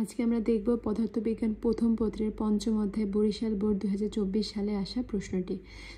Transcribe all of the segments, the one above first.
আজকে আমরা দেখব পদার্থবিজ্ঞান প্রথম পত্রের পঞ্চম অধ্যায় বরিশাল বোর্ড 2024 সালে আসা প্রশ্নটি।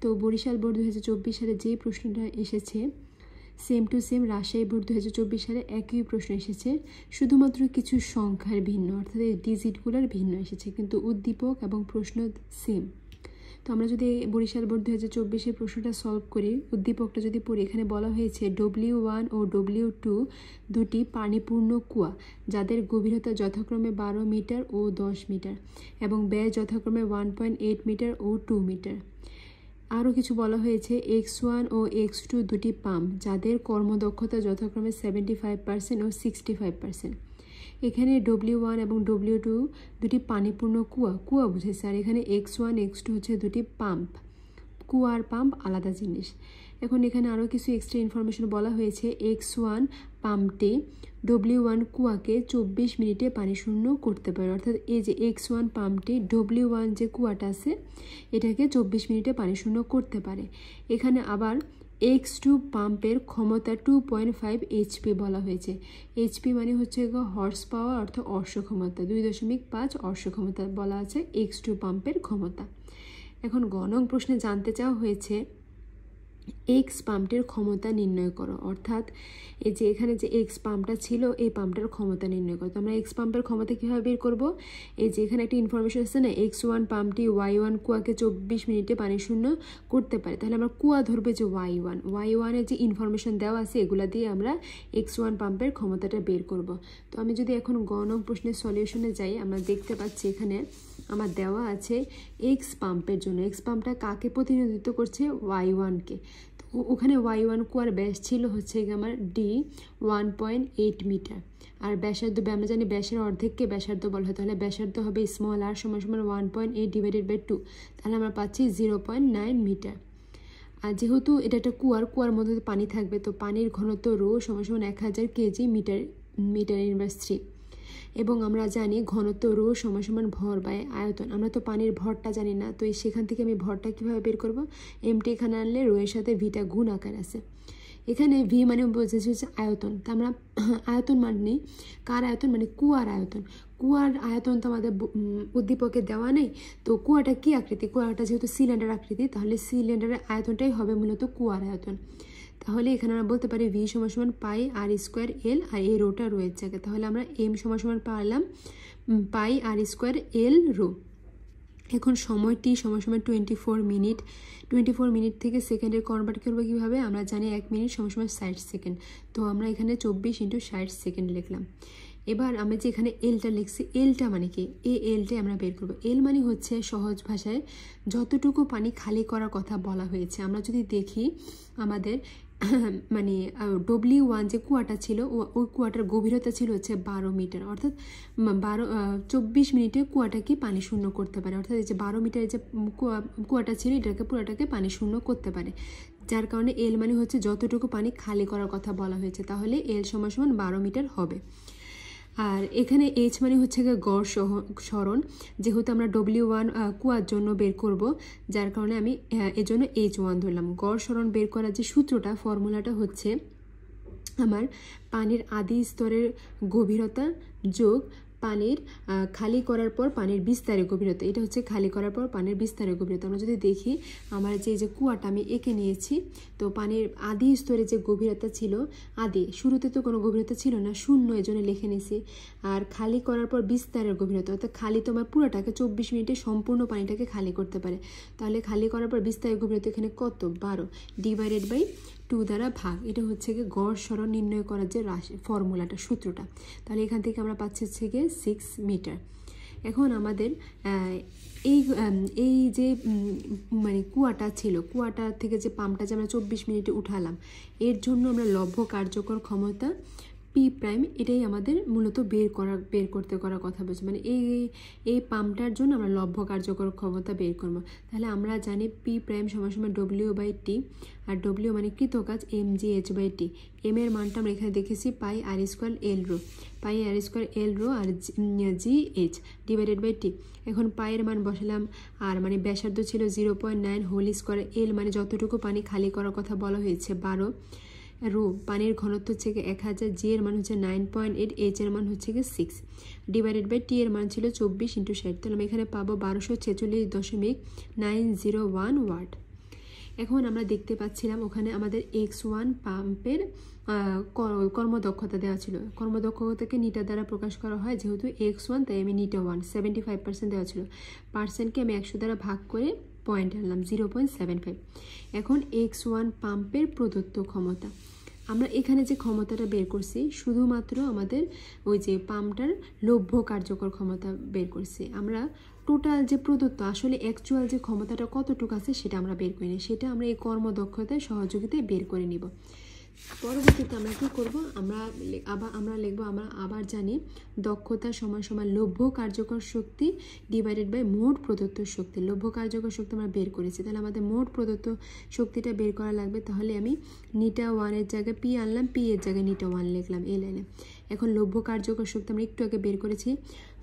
তো বরিশাল বোর্ড 2024 সালে যে প্রশ্নটা এসেছে same to same Rajshahi board 2024 সালে একই প্রশ্ন এসেছে, শুধুমাত্র কিছু সংখ্যার ভিন্ন, অর্থাৎ এই ডিজিটগুলোর ভিন্ন এসেছে, কিন্তু উদ্দীপক এবং প্রশ্ন সেম। তো আমরা যদি বরিশাল বোর্ড 2024 প্রশ্নটা সলভ করি, উদ্দীপকটা যদি পড়ি, এখানে বলা হয়েছে W1 ও W2 দুটি পানিপূর্ণ কুয়া, যাদের গভীরতা যথাক্রমে 12 মিটার ও 10 মিটার এবং ব্যয় যথাক্রমে 1.8 মিটার ও 2 মিটার। আরও কিছু বলা হয়েছে X1 ও X2 দুটি পাম্প, যাদের কর্মদক্ষতা যথাক্রমে 75% ও 65%। এখানে W1 এবং W2 দুটি পানিপূর্ণ কুয়া বুঝেছে, আর এখানে X1 X2 হচ্ছে দুটি পাম্প। কুয়া আর পাম্প আলাদা জিনিস। এখন এখানে আরও কিছু এক্সট্রা ইনফরমেশন বলা হয়েছে। X1 পাম্পটি W1 কুয়াকে 24 মিনিটে পানি শূন্য করতে পারে, অর্থাৎ এই যে X1 পাম্পটি W1 যে কুয়াটা আছে এটাকে 24 মিনিটে পানি শূন্য করতে পারে। এখানে আবার X2 পাম্পের ক্ষমতা 2.5 HP বলা হয়েছে। HP মানে হচ্ছে হর্স পাওয়ার, অর্থাৎ অশ্ব ক্ষমতা, 2.5 অশ্ব ক্ষমতা বলা আছে X2 পাম্পের ক্ষমতা। এখন গ নং প্রশ্নে জানতে চাওয়া হয়েছে X পাম্পটির ক্ষমতা নির্ণয় করো, অর্থাৎ এই যে এখানে যে X পাম্পটা ছিল এই পাম্পটার ক্ষমতা নির্ণয় করো। তো আমরা X পাম্পের ক্ষমতা কীভাবে বের করব? এই যে এখানে একটা ইনফরমেশন আছে না, X1 পাম্পটি Y1 কুয়াকে 24 মিনিটে পানি শূন্য করতে পারে, তাহলে আমরা কুয়া ধরবে যে Y1 এর যে ইনফরমেশন দেওয়া আছে এগুলা দিয়ে আমরা X1 পাম্পের ক্ষমতাটা বের করব। তো আমি যদি এখন গ নং প্রশ্নের সলিউশনে যাই, আমরা দেখতে পাচ্ছি এখানে আমার দেওয়া আছে X পাম্পের জন্য, X পাম্পটা কাকে প্রতিনিধিত্ব করছে? Y1কে। তো ওখানে Y1 কুয়ার ব্যাস ছিল হচ্ছে আমার D 1.8 মিটার, আর ব্যাসার্ধ আমরা জানি ব্যাসের অর্ধেককে ব্যাসার্ধ বলা হয়, তাহলে ব্যাসার্ধ হবে স্মল r সমান 1.8 ডিভাইডেড বাই 2, তাহলে আমরা পাচ্ছি 0.9 মিটার। আর যেহেতু এটা একটা কুয়ার মধ্যে পানি থাকবে, তো পানির ঘনত্ব রো সমান 1000 কেজি মিটার ইনভার্স 3, এবং আমরা জানি ঘনত্ব রো সমান ভর বাই আয়তন। আমরা তো পানির ভরটা জানি না, তো সেখান থেকে আমি ভরটা কীভাবে বের করব? এমটি এখানে আনলে রো এর সাথে ভিটা গুণ আকার আছে। এখানে ভি মানে বোঝাচ্ছে হচ্ছে আয়তন, তা আমরা আয়তন মানে কার আয়তন? মানে কুয়ার আয়তন তো আমাদের উদ্দীপকে দেওয়া নেই। তো কুয়াটা কি আকৃতি? কুয়াটা যেহেতু সিলিন্ডার আকৃতি, তাহলে সিলিন্ডারের আয়তনটাই হবে মূলত কুয়ার আয়তন। তাহলে এখানে আমরা বলতে পারি V সমান পাই আর স্কোয়ার এল, আর এই রোটা রো এর জায়গায়, তাহলে আমরা এম সমান পারলাম পাই আর স্কোয়ার এল রো। এখন সময়টি সমান 24 মিনিট। 24 মিনিট থেকে সেকেন্ডের কনভার্ট করবো কীভাবে? আমরা জানি 1 মিনিট সমান 60 সেকেন্ড, তো আমরা এখানে 24 × 60 সেকেন্ড লিখলাম। এবার আমি যে এখানে এলটা লিখছি, এলটা মানে কি? এই এলটাই আমরা বের করবো। এল মানে হচ্ছে সহজ ভাষায় যতটুকু পানি খালি করার কথা বলা হয়েছে। আমরা যদি দেখি আমাদের মানে W1 যে কুয়াটা ছিল ওই কুয়াটার গভীরতা ছিল হচ্ছে 12 মিটার, অর্থাৎ 24 মিনিটে কুয়াটাকে পানি শূন্য করতে পারে, অর্থাৎ এই যে 12 মিটারের যে কুয়াটা ছিল এটাকে পুরাটাকে পানি শূন্য করতে পারে, যার কারণে এল মানে হচ্ছে যতটুকু পানি খালি করার কথা বলা হয়েছে, তাহলে এল সমান 12 মিটার হবে। আর এখানে H মানে হচ্ছে গড় সরণ, যেহেতু আমরা W1 কুয়ার জন্য বের করব, যার কারণে আমি এর জন্য H1 ধরলাম। গড় সরণ বের করার যে সূত্রটা, ফর্মুলাটা হচ্ছে আমার পানির আদি স্তরের গভীরতা যোগ পানির খালি করার পর পানির বিস্তারের গভীরতা, এটা হচ্ছে খালি করার পর পানির বিস্তারের গভীরতা। আমরা যদি দেখি আমার যে কুয়াটা আমি এঁকে নিয়েছি, তো পানির আদি স্তরে যে গভীরতা ছিল, শুরুতে তো কোনো গভীরতা ছিল না, 0 এর জন্য লিখে নিয়েছি। আর খালি করার পর বিস্তারের গভীরতা, অর্থাৎ খালি তো আমার পুরোটাকে 24 মিনিটে সম্পূর্ণ পানিটাকে খালি করতে পারে, তাহলে খালি করার পর বিস্তারের গভীরতা এখানে কত? 12 ডিভাইডেড বাই 2 দ্বারা ভাগ। এটা হচ্ছে গড় সরণ নির্ণয় করার যে ফর্মুলাটা, সূত্রটা। তাহলে এখান থেকে আমরা পাচ্ছি হচ্ছে 6 মিটার। এখন আমাদের এই যে মানে কুয়াটা ছিল, কুয়াটা থেকে যে পাম্পটা যে আমরা 24 মিনিটে উঠালাম, এর জন্য আমরা লব্ধ কার্যকর ক্ষমতা P প্রাইম, এটাই আমাদের মূলত বের করতে কথা বলছে, মানে এই পাম্পটার জন্য আমরা লব্ধ কার্যকর ক্ষমতা বের করব। তাহলে আমরা জানি P প্রাইম সমান W/T, আর W মানে কৃত কাজ mgh/T। এম এর মানটা আমরা এখানে দেখেছি pi R square L rho, আর GH ডিভাইডেড বাই T। এখন পায়ের মান বসালাম, আর মানে ব্যাসার্ধ ছিল 0.9 হোল স্কোয়ার, এল মানে যতটুকু পানি খালি করার কথা বলা হয়েছে 12, রো পানির ঘনত্ব হচ্ছে গিয়ে 1000, জি এর মান হচ্ছে 9.8, এইচ এর মান হচ্ছে গিয়ে 6 ডিভাইডেড বাই টি এর মান ছিল 24 × 60, তাহলে আমি এখানে পাবো 1246.901 ওয়াট। এখন আমরা দেখতে পাচ্ছিলাম ওখানে আমাদের x1 পাম্পের কর্মদক্ষতা দেওয়া ছিল। কর্মদক্ষতাকে নিটা দ্বারা প্রকাশ করা হয়, যেহেতু x1 তাই আমি নিটা 1, 75% দেওয়া ছিল। পার্সেন্টকে আমি 100 দ্বারা ভাগ করে পয়েন্ট আনলাম 0.75। এখন x1 পাম্পের প্রদত্ত ক্ষমতা, আমরা এখানে যে ক্ষমতাটা বের করছি শুধুমাত্র আমাদের ওই যে পাম্পটার লভ্য কার্যকর ক্ষমতা বের করছি। আমরা টোটাল যে প্রদত্ত আসলে অ্যাকচুয়াল যে ক্ষমতাটা কতটুকু আছে সেটা আমরা বের করি না, সেটা আমরা এই কর্মদক্ষতায় সহযোগিতায় বের করে নিব। পরবর্তীতে আমরা কী করবো, আমরা লিখবো, আমরা আবার জানি দক্ষতা সমান সমান লভ্য কার্যকর শক্তি ডিভাইডেড বাই মোট প্রদত্ত শক্তি। লভ্য কার্যকর শক্তি আমরা বের করেছি, তাহলে আমাদের মোট প্রদত্ত শক্তিটা বের করা লাগবে। তাহলে আমি নিটা 1-এর জায়গায় পি আনলাম, পি এর জায়গায় নিটা 1 লিখলাম এই লাইনে। এখন লভ্য কার্যকর শক্তি আমরা একটু আগে বের করেছি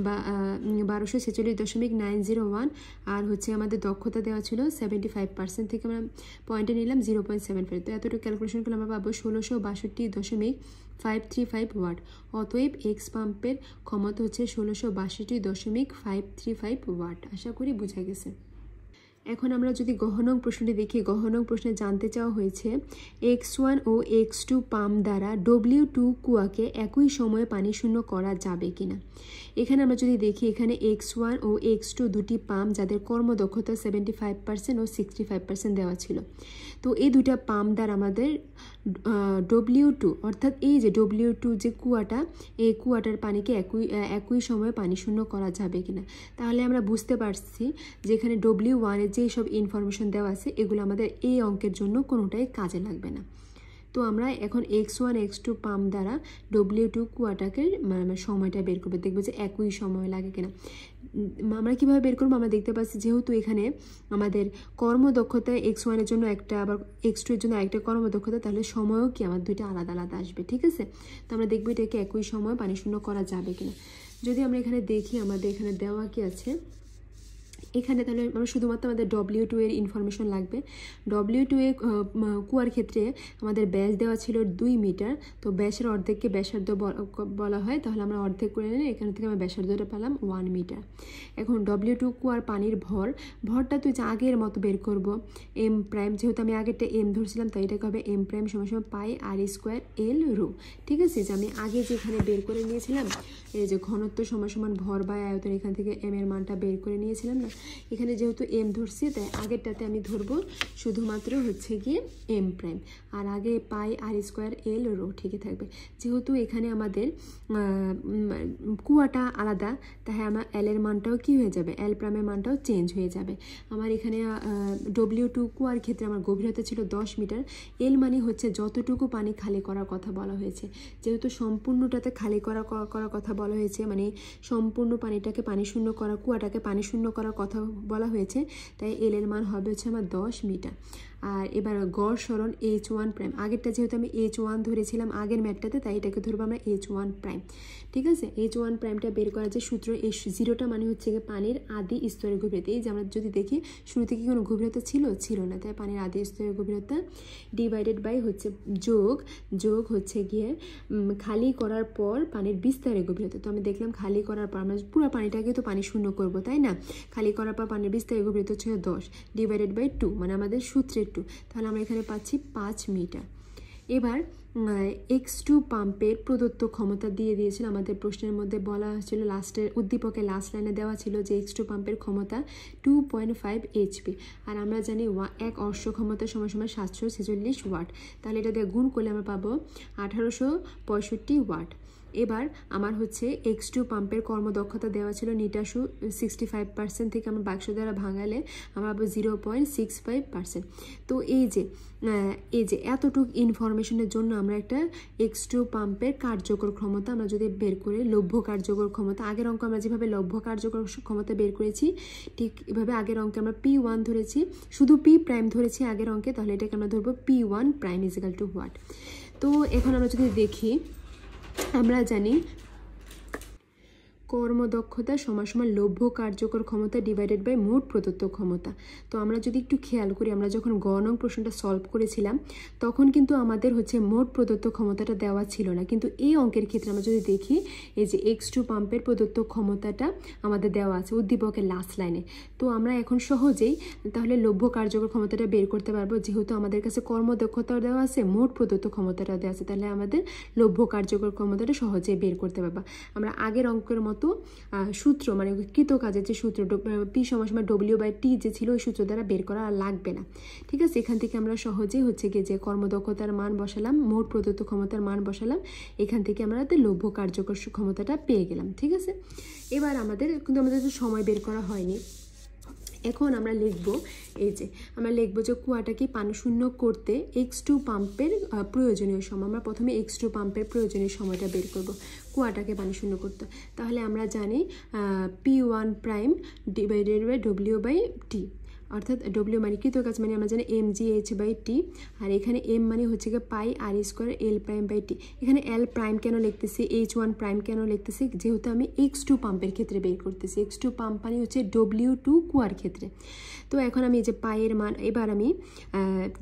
1246.901, আর হচ্ছে আমাদের দক্ষতা দেওয়া ছিল 75% থেকে আমরা পয়েন্টে নিলাম 0.75। তো এতটুকু ক্যালকুলেশন করলে আমরা পাবো 1662.535 ওয়াট। অতএব এক্স পাম্পের ক্ষমতা হচ্ছে 1662.535 ওয়াট। আশা করি বোঝা গেছে। এখন আমরা যদি গহনং প্রশ্নটি দেখি, গহনং প্রশ্নে জানতে চাওয়া হয়েছে x1 ও x2 পাম্প দ্বারা W2 কুয়াকে একই সময়ে পানি শূন্য করা যাবে কিনা। এখানে আমরা যদি দেখি, এখানে x1 ও x2 দুটি পাম্প যাদের কর্মদক্ষতা 75% ও 65% দেওয়া ছিল। তো এই দুটা পাম্প দ্বারা আমাদের W2 অর্থাৎ এই যে W2 যে কুয়াটা, এই কুয়াটার পানিকে একই সময়ে পানি শূন্য করা যাবে কিনা। তাহলে আমরা বুঝতে পারছি যে এখানে W1 এর যে সব ইনফরমেশন দেওয়া আছে এগুলো আমাদের এই অঙ্কের জন্য কোনোটাই কাজে লাগবে না। তো আমরা এখন x1 x2 পাম্প দ্বারা W2 কুয়াটাকে সময়টা বের করবো, দেখবো যে একই সময় লাগে কিনা। আমরা কীভাবে বের করবো, আমরা দেখতে পাচ্ছি যেহেতু এখানে আমাদের কর্মদক্ষতা x1 এর জন্য একটা, আবার x2 এর জন্য একটা কর্মদক্ষতা, তাহলে সময়ও কি আমার দুইটা আলাদা আলাদা আসবে, ঠিক আছে। তো আমরা দেখবো এটাকে একই সময় পানি শূন্য করা যাবে কিনা। যদি আমরা এখানে দেখি আমাদের এখানে দেওয়া কি আছে, এখানে তাহলে আমরা শুধুমাত্র আমাদের W2 এর ইনফরমেশন লাগবে। W2 এর কুয়ার ক্ষেত্রে আমাদের ব্যাস দেওয়া ছিল 2 মিটার, তো ব্যাসের অর্ধেককে ব্যাসার্ধ বলা হয়, তাহলে আমরা অর্ধেক করে নিলে এখান থেকে আমরা ব্যাসার্ধটা পেলাম 1 মিটার। এখন W2 কুয়ার পানির ভরটা তুই যে আগের মতো বের করব, এম প্রাইম, যেহেতু আমি আগেরটা এম ধরছিলাম তাই এটাকে হবে এম প্রাইম সমান পাই r² L রো, ঠিক আছে। যে আমি আগে যেখানে বের করে নিয়েছিলাম এই যে ঘনত্ব সমান ভর বাই আয়তন, এখান থেকে এম এর মানটা বের করে নিয়েছিলাম না, এখানে যেহেতু এম ধরছি তাই আগেরটাতে আমি ধরবো শুধুমাত্র হচ্ছে গিয়ে এম প্রাইম, আর আগে পাই r² L রো ঠিকই থাকবে। যেহেতু এখানে আমাদের কুয়াটা আলাদা, তাই আমার এল এর মানটাও কি হয়ে যাবে, এল প্রাইমের মানটাও চেঞ্জ হয়ে যাবে। আমার এখানে W2 কুয়ার ক্ষেত্রে আমার গভীরতা ছিল 10 মিটার, এল মানে হচ্ছে যতটুকু পানি খালি করার কথা বলা হয়েছে। যেহেতু সম্পূর্ণটাতে খালি করার কথা বলা হয়েছে, মানে সম্পূর্ণ পানিটাকে পানি শূন্য করা, কুয়াটাকে পানি শূন্য করার কথা বলা হয়েছে, তাই এল এর মান হবে হচ্ছে আমার 10 মিটার। আর এবার গড় সরণ H1 প্রাইম, আগেরটা যেহেতু আমি H1 ধরেছিলাম আগের ম্যাটটাতে, তাই এটাকে ধরবো আমরা H1 প্রাইম, ঠিক আছে। H1 প্রাইমটা বের করার যে সূত্র, এই জিরোটা মানে হচ্ছে গিয়ে পানির আদি স্তরের গভীরতা। এই যে আমরা যদি দেখি শুরুতে কি কোনো গভীরতা ছিল না, তাই পানির আদি স্তরের গভীরতা ডিভাইডেড বাই হচ্ছে যোগ হচ্ছে গিয়ে খালি করার পর পানির বিস্তারের গভীরতা। তো আমি দেখলাম খালি করার পর আমরা পুরো পানিটাকে তো পানি শূন্য করব, তাই না। খালি করার পর পানির বিস্তারের গভীরতা হচ্ছে 10 ডিভাইডেড বাই 2, মানে আমাদের সূত্রের 2, তাহলে আমরা এখানে পাচ্ছি 5 মিটার। এবার x2 পাম্পের প্রদত্ত ক্ষমতা দিয়েছিল আমাদের প্রশ্নের মধ্যে, বলা হয়েছিল লাস্টের উদ্দীপকের লাস্ট লাইনে দেওয়া ছিল যে x2 পাম্পের ক্ষমতা 2.5 HP, আর আমরা জানি এক অশ্ব ক্ষমতা সমান 746 ওয়াট, তাহলে এটা দিয়ে গুণ করলে আমরা পাবো 1865 ওয়াট। এবার আমার হচ্ছে x2 পাম্পের কর্মদক্ষতা দেওয়া ছিল নিটাশু 65% থেকে আমরা বাক্স দ্বারা ভাঙালে আমরা পাবো 0.65%। তো এই যে এতটুকু ইনফরমেশনের জন্য আমরা একটা x2 পাম্পের কার্যকর ক্ষমতা আমরা যদি বের করে লভ্য কার্যকর ক্ষমতা, আগের অঙ্ক আমরা যেভাবে লভ্য কার্যকর ক্ষমতা বের করেছি ঠিক এভাবে আগের অঙ্কে আমরা P1 ধরেছি, শুধু P প্রাইম ধরেছি আগের অঙ্কে, তাহলে এটাকে আমরা ধরবো P1 prime is equal two what. তো এখন আমরা যদি দেখি, আমরা জানি কর্মদক্ষতা সমান সমান লভ্য কার্যকর ক্ষমতা ডিভাইডেড বাই মোট প্রদত্ত ক্ষমতা। তো আমরা যদি একটু খেয়াল করি, আমরা যখন গ নং প্রশ্নটা সলভ করেছিলাম তখন কিন্তু আমাদের মোট প্রদত্ত ক্ষমতাটা দেওয়া ছিল না, কিন্তু এই অঙ্কের ক্ষেত্রে আমরা যদি দেখি এই যে X2 পাম্পের প্রদত্ত ক্ষমতাটা আমাদের দেওয়া আছে উদ্দীপকের লাস্ট লাইনে। তো আমরা এখন সহজেই তাহলে লভ্য কার্যকর ক্ষমতাটা বের করতে পারবো, যেহেতু আমাদের কাছে কর্মদক্ষতাও দেওয়া আছে, মোট প্রদত্ত ক্ষমতাটা দেওয়া আছে, তাহলে আমাদের লভ্য কার্যকর ক্ষমতাটা সহজেই বের করতে পারবো। আমরা আগের অঙ্কের মতো সূত্র মানে কৃত কাজের যে সূত্র পি সমান W/T যে ছিল ওই সূত্র দ্বারা বের করা লাগবে না। ঠিক আছে, এখান থেকে আমরা সহজেই গিয়ে যে কর্মদক্ষতার মান বসালাম, মোট প্রদত্ত ক্ষমতার মান বসালাম, এখান থেকে আমরা লভ্য কার্যকর ক্ষমতাটা পেয়ে গেলাম। ঠিক আছে, এবার কিন্তু আমাদের তো সময় বের করা হয়নি। এখন আমরা লিখব যে কুয়াটাকে পানি শূন্য করতে X2 পাম্পের প্রয়োজনীয় সময়। আমরা প্রথমে X2 পাম্পের প্রয়োজনীয় সময়টা বের করব কুয়াটাকে পানি শূন্য করতে। তাহলে আমরা জানি P1 prime divided by W/T, অর্থাৎ W মানে কৃত কাজ মানে আমরা জানি mgh/t, আর এখানে m মানে পাই r² L'/t। এখানে L প্রাইম কেন লিখতেছি, H1 প্রাইম কেন লিখতেছি, যেহেতু আমি X2 পাম্পের ক্ষেত্রে বের করতেছি। X2 পাম্প মানে W2 কুয়ার ক্ষেত্রে। তো এখন আমি যে পায়ের মান, এবার আমি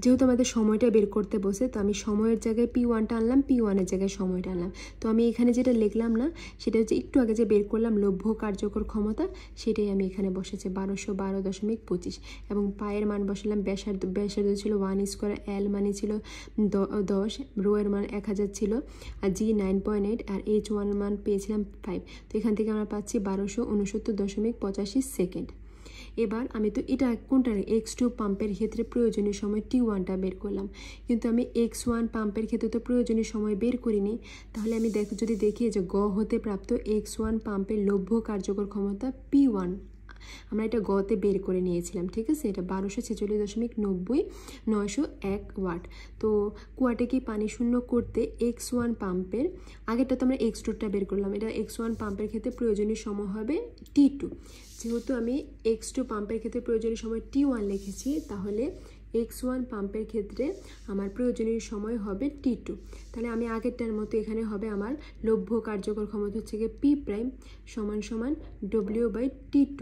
যেহেতু আমাদের সময়টা বের করতে বসে, তো আমি সময়ের জায়গায় P1টা আনলাম, P1-এর জায়গায় সময়টা আনলাম। তো আমি এখানে যেটা লিখলাম না সেটা একটু আগে যে বের করলাম লভ্য কার্যকর ক্ষমতা, সেটাই আমি এখানে বসেছি 1212.25, এবং পায়ের মান বসালাম, ব্যাসার্ধ ছিল 1², L মানে ছিল 10, রো এর মান 1000 ছিল, আর G 9.8, আর H1 মান পেয়েছিলাম 5। তো এখান থেকে আমরা পাচ্ছি 1269.85 সেকেন্ড। এবার আমি তো এটা কোনটা X2 পাম্পের ক্ষেত্রে প্রয়োজনীয় সময় T1টা বের করলাম, কিন্তু আমি X1 পাম্পের ক্ষেত্রে তো প্রয়োজনীয় সময় বের করিনি। তাহলে আমি যদি দেখি যে গ হতে প্রাপ্ত X1 পাম্পের লভ্য কার্যকর ক্ষমতা P1, আমরা এটা গতে বের করে নিয়েছিলাম। ঠিক আছে, এটা 1246.90,901 ওয়াট। তো কুয়াটাকে পানি শূন্য করতে X1 পাম্পের, আগেরটা তো আমরা X2টা বের করলাম, এটা X1 পাম্পের ক্ষেত্রে প্রয়োজনীয় সময় হবে T2। যেহেতু আমি X2 পাম্পের ক্ষেত্রে প্রয়োজনীয় সময় T1 লিখেছি, তাহলে X1 পাম্পের ক্ষেত্রে আমার প্রয়োজনীয় সময় হবে T2। তাহলে আমি আগেরটার মতো এখানে হবে আমার লভ্য কার্যকর ক্ষমতা P প্রাইম সমান সমান W/T2।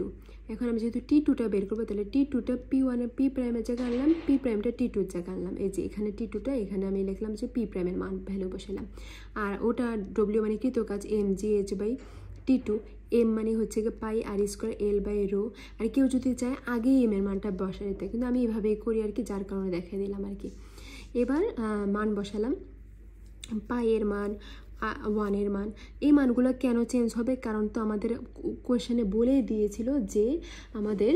এখন আমি যেহেতু T2টা বের করবো, তাহলে T2টা P1 P প্রাইমের জায়গায় আনলাম, P প্রাইমটা T2-র জায়গায় আনলাম। এই যে এখানে T2টা, এখানে আমি লিখলাম যে P প্রাইমের মান ভ্যালু বসালাম, আর ওটা W মানে কৃত কাজ mgh/T2, m মানে পাই r² L/ρ। আর কেউ যদি চায় আগে m এর মানটা বসা দিতে, কিন্তু আমি এভাবেই করি আর কি, যার কারণে দেখাই দিলাম আর কি। এবার মান বসালাম, পাইয়ের মান, 1-এর মান। এই মানগুলো কেন চেঞ্জ হবে, কারণ তো আমাদের কোয়েশ্চেনে বলে দিয়েছিল যে আমাদের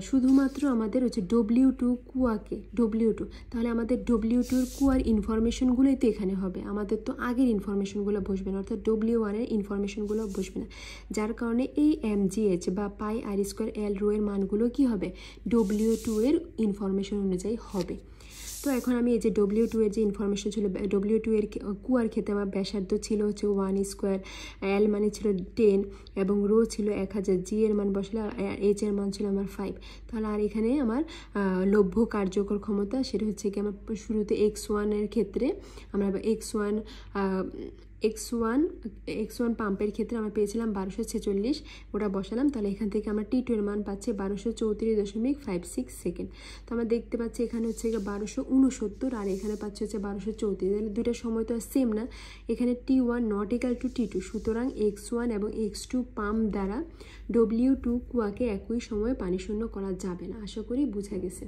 শুধুমাত্র আমাদের W2 কুয়াকে W2, তাহলে আমাদের W2-র কুয়ার ইনফরমেশনগুলোই তো এখানে হবে, আমাদের তো আগের ইনফরমেশনগুলো বসবে না, অর্থাৎ W1-এর ইনফরমেশনগুলো বসবে না, যার কারণে এই mgh বা পাই r² L এর মানগুলো কি হবে, W2-এর ইনফরমেশন অনুযায়ী হবে। তো এখন আমি এই যে W2-এর যে ইনফরমেশন ছিল, W2-এর কুয়ার ক্ষেত্রে আমার ব্যাসার্ধ ছিল 1², L মানে ছিল 10, এবং রো ছিল 1000, G এর মান বসলে H এর মান ছিল আমার 5। তাহলে আর এখানে আমার লভ্য কার্যকর ক্ষমতা সেটা কি আমার শুরুতে X1-এর ক্ষেত্রে আমরা X1 পাম্পের ক্ষেত্রে আমরা পেয়েছিলাম 1246, ওটা বসালাম। তাহলে এখান থেকে আমরা T2 এর মান পাচ্ছি 1234.56 সেকেন্ড। তো আমরা দেখতে পাচ্ছি এখানে 1269, আর এখানে পাচ্ছি 1234। তাহলে দুইটা সময় তো আর সেম না, এখানে T1 not equal to T2, সুতরাং X1 এবং X2 পাম্প দ্বারা W2 কুয়াকে একই সময়ে পানি শূন্য করা যাবে না। আশা করি বোঝা গেছে।